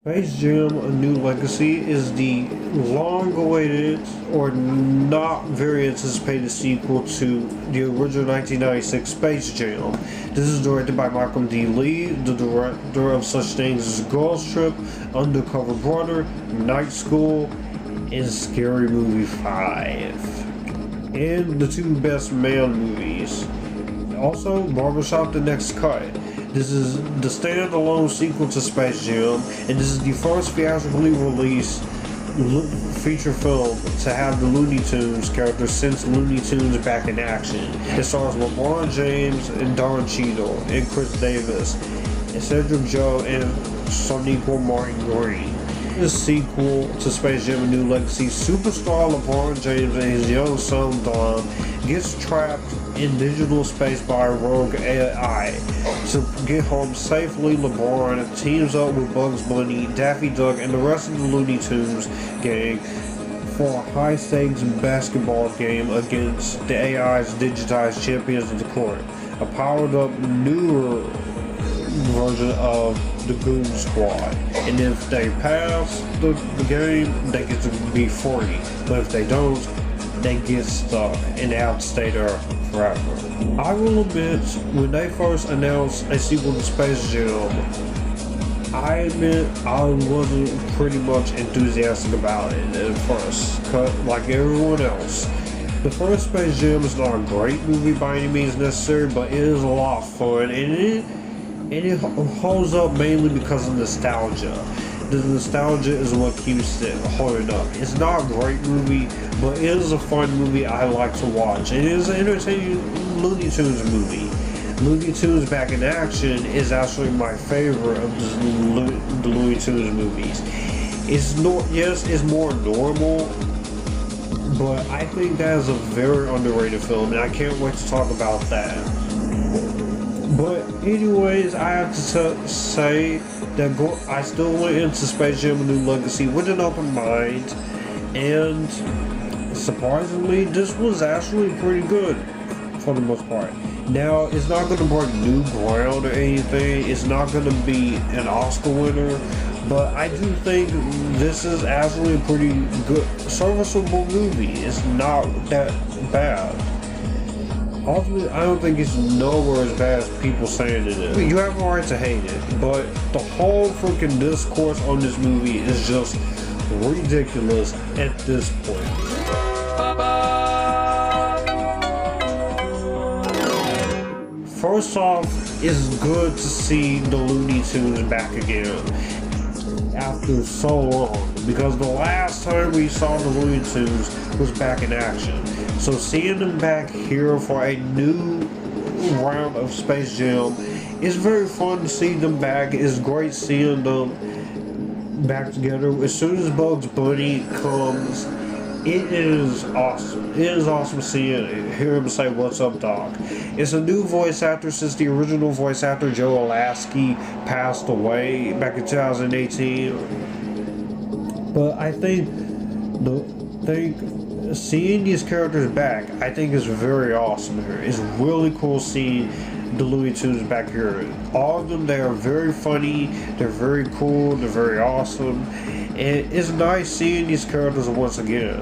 Space Jam: A New Legacy is the long-awaited or not very anticipated sequel to the original 1996 Space Jam. This is directed by Malcolm D. Lee, the director of such things as Girls Trip, Undercover Brother, Night School, and Scary Movie 5. And the two Best Man movies. Also, Barbershop: The Next Cut. This is the standalone sequel to Space Jam, and this is the first theatrically released feature film to have the Looney Tunes characters since Looney Tunes Back in Action. It stars LeBron James and Don Cheadle and Chris Davis, and Cedric Joe and Soniqua Martin Green. This sequel to Space Jam: A New Legacy, superstar LeBron James and his young son Don gets trapped in digital space by a rogue AI. To get home safely, LeBron teams up with Bugs Bunny, Daffy Duck, and the rest of the Looney Tunes gang for a high-stakes basketball game against the AI's digitized champions of the court, a powered-up newer version of the Goon Squad. And if they pass the game, they get to be 40. But if they don't, they get stuck and outstay there forever. I will admit, when they first announced a sequel to Space Jam, I admit I wasn't pretty much enthusiastic about it at first, like everyone else. The first Space Jam is not a great movie by any means necessary, but it is a lot of fun, and it holds up mainly because of nostalgia. The nostalgia is what keeps it holding up. It's not a great movie, but it is a fun movie I like to watch. It is an entertaining Looney Tunes movie. Looney Tunes Back in Action is actually my favorite of the Looney Tunes movies. It's more normal, but I think that is a very underrated film, and I can't wait to talk about that. But anyways, I have to say that I still went into Space Jam: A New Legacy with an open mind, and surprisingly, this was actually pretty good for the most part. Now, it's not going to break new ground or anything, it's not going to be an Oscar winner, but I do think this is actually a pretty good, serviceable movie. It's not that bad. Ultimately, I don't think it's nowhere as bad as people saying it is. You have a right to hate it, but the whole freaking discourse on this movie is just ridiculous at this point. First off, it's good to see the Looney Tunes back again after so long, because the last time we saw the Looney Tunes was Back in Action. So seeing them back here for a new round of Space Jam is very fun to see them back. It's great seeing them back together. As soon as Bugs Bunny comes, it is awesome. It is awesome hear him say, "What's up, Doc?" It's a new voice actor since the original voice actor Joe Lasky passed away back in 2018. But I think seeing these characters back, I think is very awesome here. It's really cool seeing the Looney Tunes back here. All of them, they are very funny, they're very cool, they're very awesome. And it's nice seeing these characters once again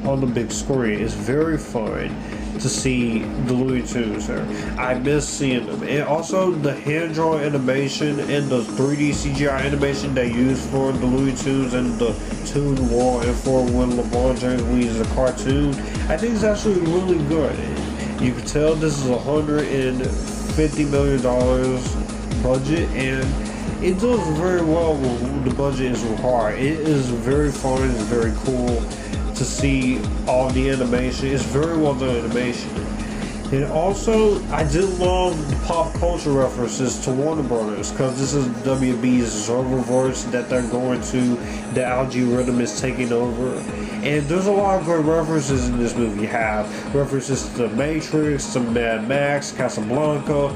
on the big screen. It's very fun to see the Looney Tunes there. I miss seeing them. And also the hand-drawn animation and the 3D CGI animation they use for the Looney Tunes and the Toon Wall and for when LeBron James leads the cartoon, I think it's actually really good. You can tell this is $150 million budget, and it does very well when the budget is required. It is very fun, it's very cool to see all the animation. It's very well done animation. And also, I did love the pop culture references to Warner Brothers, because this is WB's Zerververse that they're going to, the algorithm is taking over. And there's a lot of great references in this movie. You have references to The Matrix, to Mad Max, Casablanca,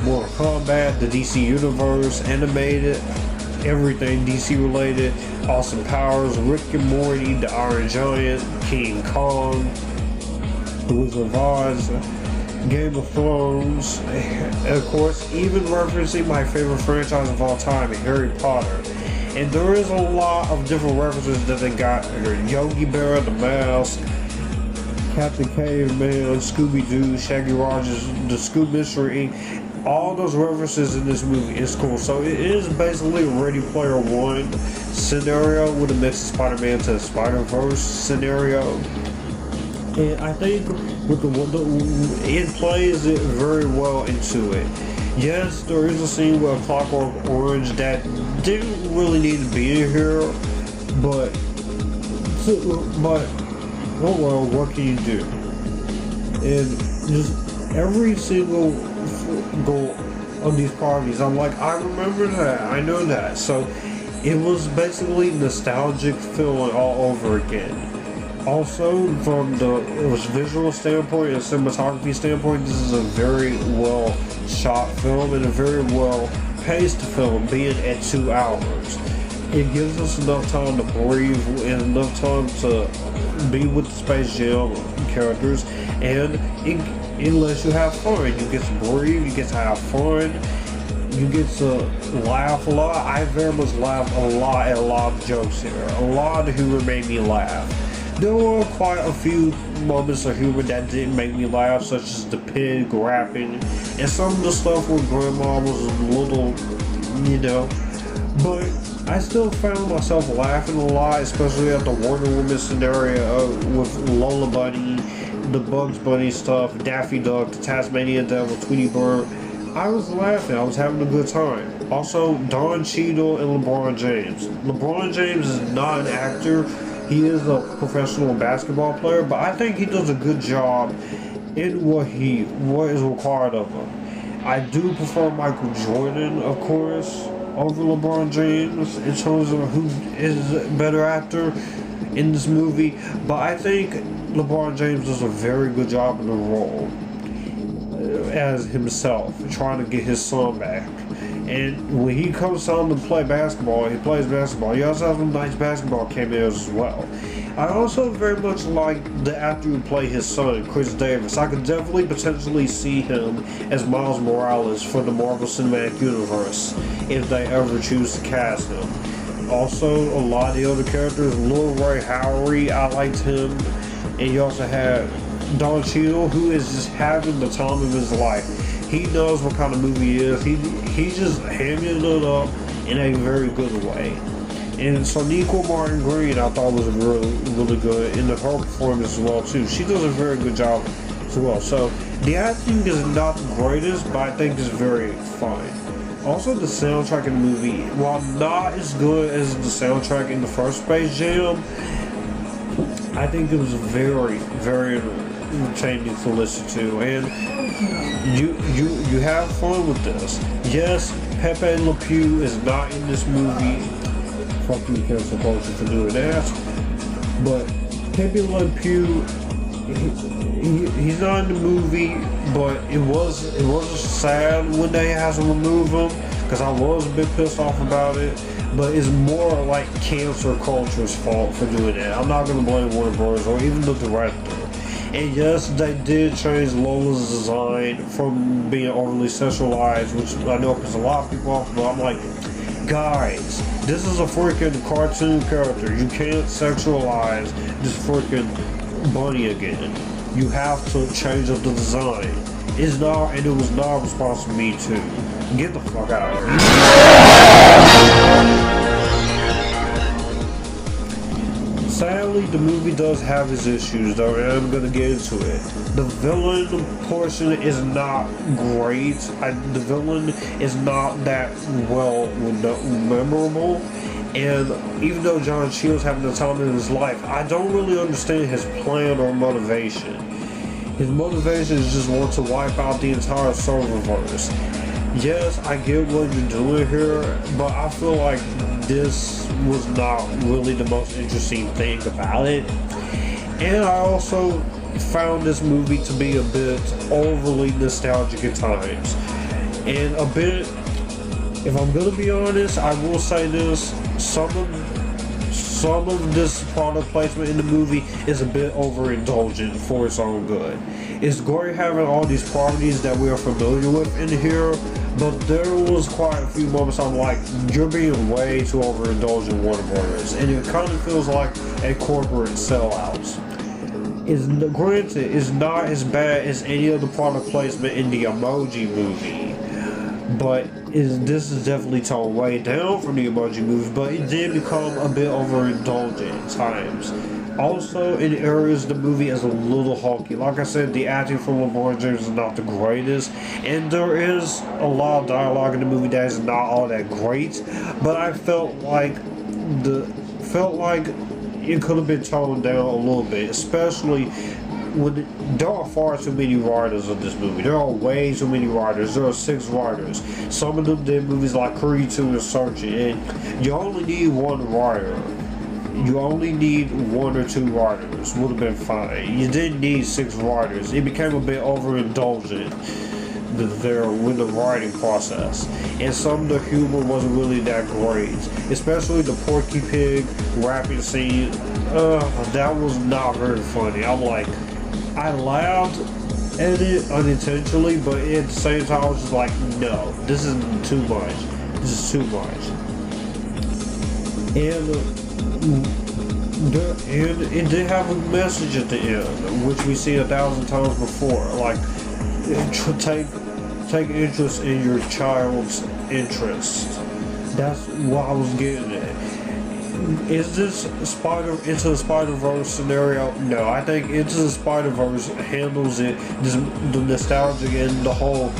Mortal Kombat, the DC Universe, animated, everything DC related, Austin Powers, Rick and Morty, The Iron Giant, King Kong, The Wizard of Oz, Game of Thrones, and of course, even referencing my favorite franchise of all time, Harry Potter. And there is a lot of different references that they got here. Yogi Bear, the Mouse, Captain Caveman, Scooby-Doo, Shaggy Rogers, the Scoob Mystery Inc. All those references in this movie is cool. So it is basically a Ready Player One scenario with a mix of Spider-Man to the Spider-Verse scenario. And I think with it plays it very well into it. Yes, there is a scene with a Clockwork Orange that didn't really need to be in here, but oh well, what can you do? And just every single go on these parties, I'm like, I remember that, I know that. So it was basically nostalgic feeling all over again. Also, from the visual standpoint and cinematography standpoint, this is a very well shot film and a very well paced film, being at 2 hours. It gives us enough time to breathe and enough time to be with the Space Jam characters, and it lets you have fun. You get to breathe, you get to have fun, you get to laugh a lot. I very much laughed a lot at a lot of jokes here. A lot of humor made me laugh. There were quite a few moments of humor that didn't make me laugh, such as the pig rapping, and some of the stuff where Grandma was a little, but I still found myself laughing a lot, especially at the Wonder Woman scenario with Lola Bunny, the Bugs Bunny stuff, Daffy Duck, the Tasmanian Devil, Tweety Bird. I was laughing, I was having a good time. Also, Don Cheadle and LeBron James. LeBron James is not an actor. He is a professional basketball player, but I think he does a good job in what is required of him. I do prefer Michael Jordan, of course, over LeBron James in terms of who is a better actor in this movie, but I think LeBron James does a very good job in the role as himself, trying to get his son back. And when he comes on to play basketball, he plays basketball. He also has some nice basketball cameos as well. I also very much like the actor who played his son, Chris Davis. I could definitely potentially see him as Miles Morales for the Marvel Cinematic Universe if they ever choose to cast him. Also, a lot of the other characters, Lil Ray Howery, I liked him. And you also had Don Cheadle, who is just having the time of his life. He knows what kind of movie it is. He's just hamming it up in a very good way. And Sonequa Martin Green, I thought was really good in her performance as well too. She does a very good job as well. So the acting is not the greatest, but I think it's very fine. Also, the soundtrack in the movie, while not as good as the soundtrack in the first Space Jam, I think it was very, very entertaining to listen to, and you have fun with this. Yes, Pepe Le Pew is not in this movie. Fuck you, cancel culture, for doing that. But Pepe Le Pew, he's not in the movie. But it was sad when they had to remove him, because I was a bit pissed off about it. But it's more like cancer culture's fault for doing that. I'm not gonna blame Warner Bros. Or even the director. And yes, they did change Lola's design from being overly sexualized, which I know pisses a lot of people off, but I'm like, guys, this is a freaking cartoon character. You can't sexualize this freaking bunny again. You have to change up the design. It's not, and it was not responsible to me too. Get the fuck out of here. Sadly, the movie does have its issues, though, and I'm going to get into it. The villain portion is not great. The villain is not that well memorable. And even though John Shields having the time in his life, I don't really understand his plan or motivation. His motivation is just want to wipe out the entire serververse. Yes, I get what you're doing here, but I feel like this was not really the most interesting thing about it. And I also found this movie to be a bit overly nostalgic at times. And a bit, if I'm gonna be honest, I will say this, some of this product placement in the movie is a bit overindulgent for its own good. It's great having all these properties that we are familiar with in here, but there was quite a few moments I'm like, you're being way too overindulgent, Warner Brothers, and it kind of feels like a corporate sellout. Granted, it's not as bad as any of the product placement in the Emoji Movie, but this is definitely toned way down from the Emoji Movie, but it did become a bit overindulgent at times. Also, in areas, the movie is a little hokey. Like I said, the acting from LeBron James is not the greatest, and there is a lot of dialogue in the movie that is not all that great, but I felt like it could have been toned down a little bit, especially when there are far too many writers in this movie. There are way too many writers. There are 6 writers. Some of them did movies like Creed 2 and Searching, and you only need one writer. You only need 1 or 2 writers. Would have been fine. You didn't need 6 writers. It became a bit overindulgent there with the writing process, and some of the humor wasn't really that great, especially the Porky Pig rapping scene. That was not very funny. I'm like, I laughed at it unintentionally, but at the same time I was just like, no, this is too much. This is too much. And it did have a message at the end, which we see 1,000 times before, like, take interest in your child's interest. That's what I was getting at. Is this Into the Spider-Verse scenario? No, I think Into the Spider-Verse handles it, the nostalgia and the whole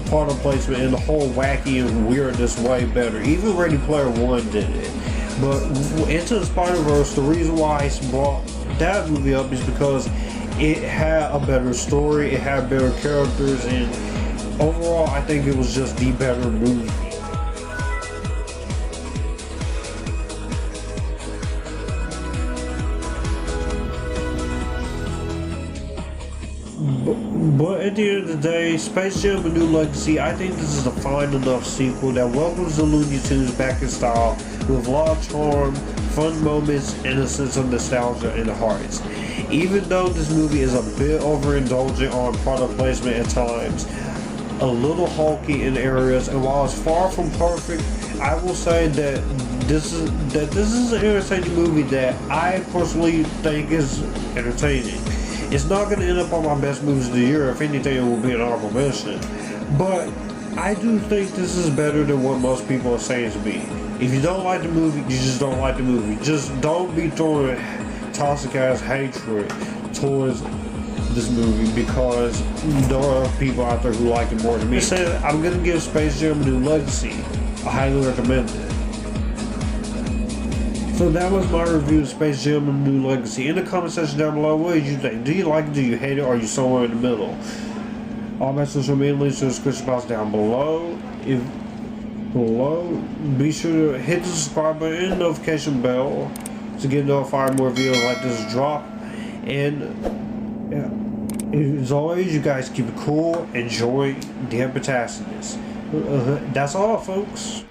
product placement and the whole wacky and weirdness way better. Even Ready Player One did it. But Into the Spider-Verse, the reason why I brought that movie up is because it had a better story, it had better characters, and overall I think it was just the better movie. But at the end of the day, Space Jam: A New Legacy, I think this is a fine enough sequel that welcomes the Looney Tunes back in style with a lot of charm, fun moments, and a sense of nostalgia in the hearts. Even though this movie is a bit overindulgent on product placement at times, a little hokey in areas, and while it's far from perfect, I will say that this is an entertaining movie that I personally think is entertaining. It's not going to end up on my best movies of the year. If anything, it will be an honorable mention. But I do think this is better than what most people are saying to be. If you don't like the movie, you just don't like the movie. Just don't be throwing toxic ass hatred towards this movie, because there are people out there who like it more than me. I'm going to give Space Jam: A New Legacy. I highly recommend it. So that was my review of Space Jam: A New Legacy. In the comment section down below, what did you think? Do you like it? Do you hate it? Or are you somewhere in the middle? All my social media links in the description box down below. Be sure to hit the subscribe button and the notification bell to get notified more videos like this drop. And as always, you guys keep it cool. Enjoy the Epictasticness. That's all, folks.